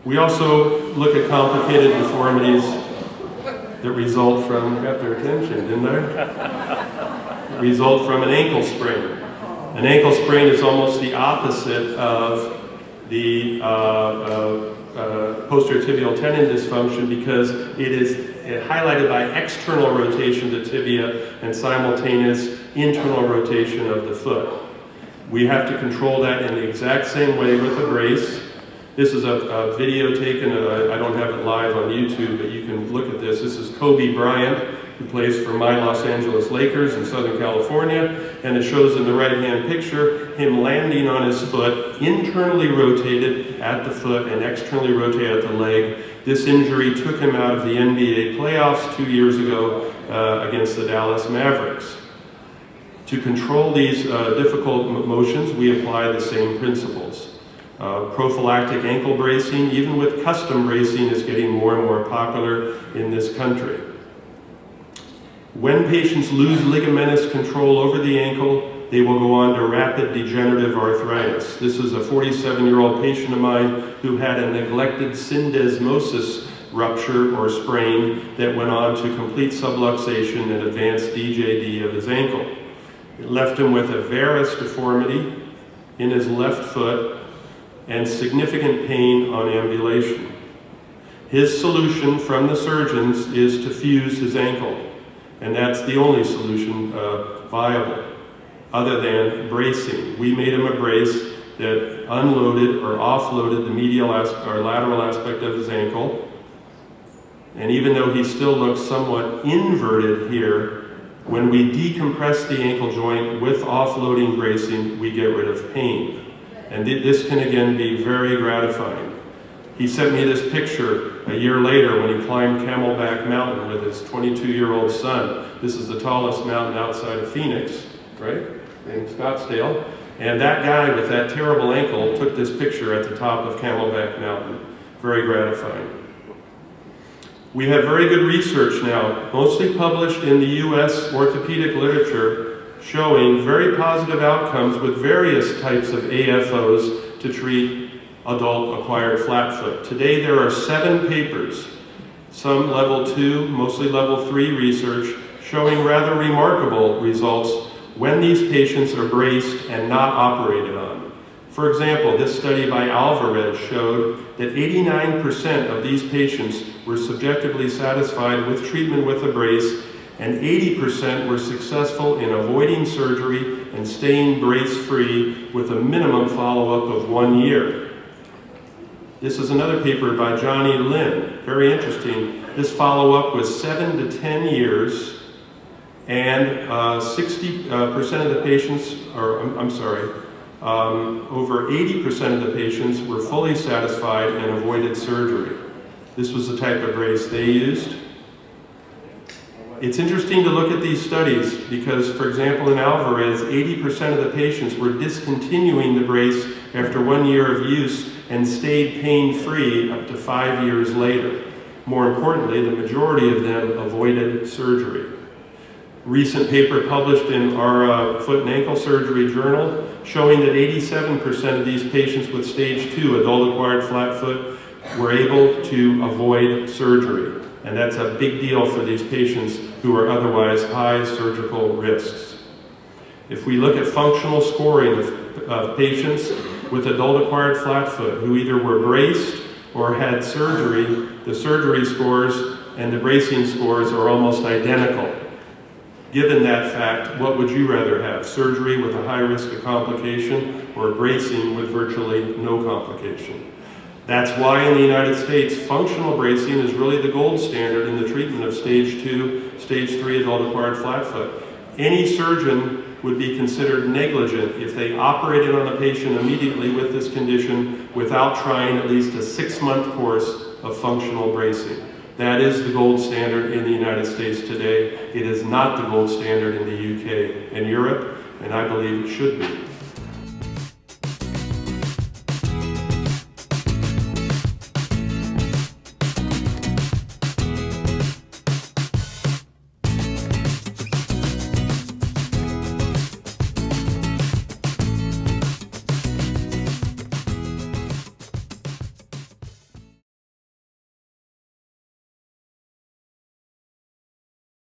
We also look at complicated deformities that result from, got their attention, didn't I? Result from an ankle sprain. An ankle sprain is almost the opposite of the posterior tibial tendon dysfunction because it is highlighted by external rotation to tibia and simultaneous internal rotation of the foot. We have to control that in the exact same way with a brace. This is a video taken, I don't have it live on YouTube, but you can look at this. This is Kobe Bryant, who plays for my Los Angeles Lakers in Southern California, and it shows in the right-hand picture him landing on his foot, internally rotated at the foot and externally rotated at the leg. This injury took him out of the NBA playoffs 2 years ago against the Dallas Mavericks. To control these difficult motions, we apply the same principles. Prophylactic ankle bracing, even with custom bracing, is getting more and more popular in this country. When patients lose ligamentous control over the ankle, they will go on to rapid degenerative arthritis. This is a 47-year-old patient of mine who had a neglected syndesmosis rupture or sprain that went on to complete subluxation and advanced DJD of his ankle. It left him with a varus deformity in his left foot and significant pain on ambulation. His solution from the surgeons is to fuse his ankle, and that's the only solution viable, other than bracing. We made him a brace that unloaded or offloaded the medial or lateral aspect of his ankle, and even though he still looks somewhat inverted here, when we decompress the ankle joint with offloading bracing, we get rid of pain. And this can again be very gratifying. He sent me this picture a year later when he climbed Camelback Mountain with his 22-year-old son. This is the tallest mountain outside of Phoenix, right? In Scottsdale. And that guy with that terrible ankle took this picture at the top of Camelback Mountain. Very gratifying. We have very good research now, mostly published in the US orthopedic literature, showing very positive outcomes with various types of AFOs to treat adult acquired flat foot. Today there are 7 papers, some level 2, mostly level 3 research, showing rather remarkable results when these patients are braced and not operated on. For example, this study by Alvarez showed that 89% of these patients were subjectively satisfied with treatment with a brace, and 80% were successful in avoiding surgery and staying brace-free with a minimum follow-up of 1 year. This is another paper by Johnny Lin, very interesting. This follow-up was 7 to 10 years, and 60% of the patients, or I'm sorry, over 80% of the patients were fully satisfied and avoided surgery. This was the type of brace they used. It's interesting to look at these studies because, for example, in Alvarez, 80% of the patients were discontinuing the brace after 1 year of use and stayed pain-free up to 5 years later. More importantly, the majority of them avoided surgery. Recent paper published in our Foot and Ankle Surgery Journal showing that 87% of these patients with stage 2 adult acquired flat foot were able to avoid surgery. And that's a big deal for these patients who are otherwise high surgical risks. If we look at functional scoring of patients with adult acquired flat foot who either were braced or had surgery, the surgery scores and the bracing scores are almost identical. Given that fact, what would you rather have? Surgery with a high risk of complication or bracing with virtually no complication? That's why in the United States, functional bracing is really the gold standard in the treatment of stage 2, stage 3 adult acquired flat foot. Any surgeon would be considered negligent if they operated on a patient immediately with this condition without trying at least a 6-month course of functional bracing. That is the gold standard in the United States today. It is not the gold standard in the UK and Europe, and I believe it should be.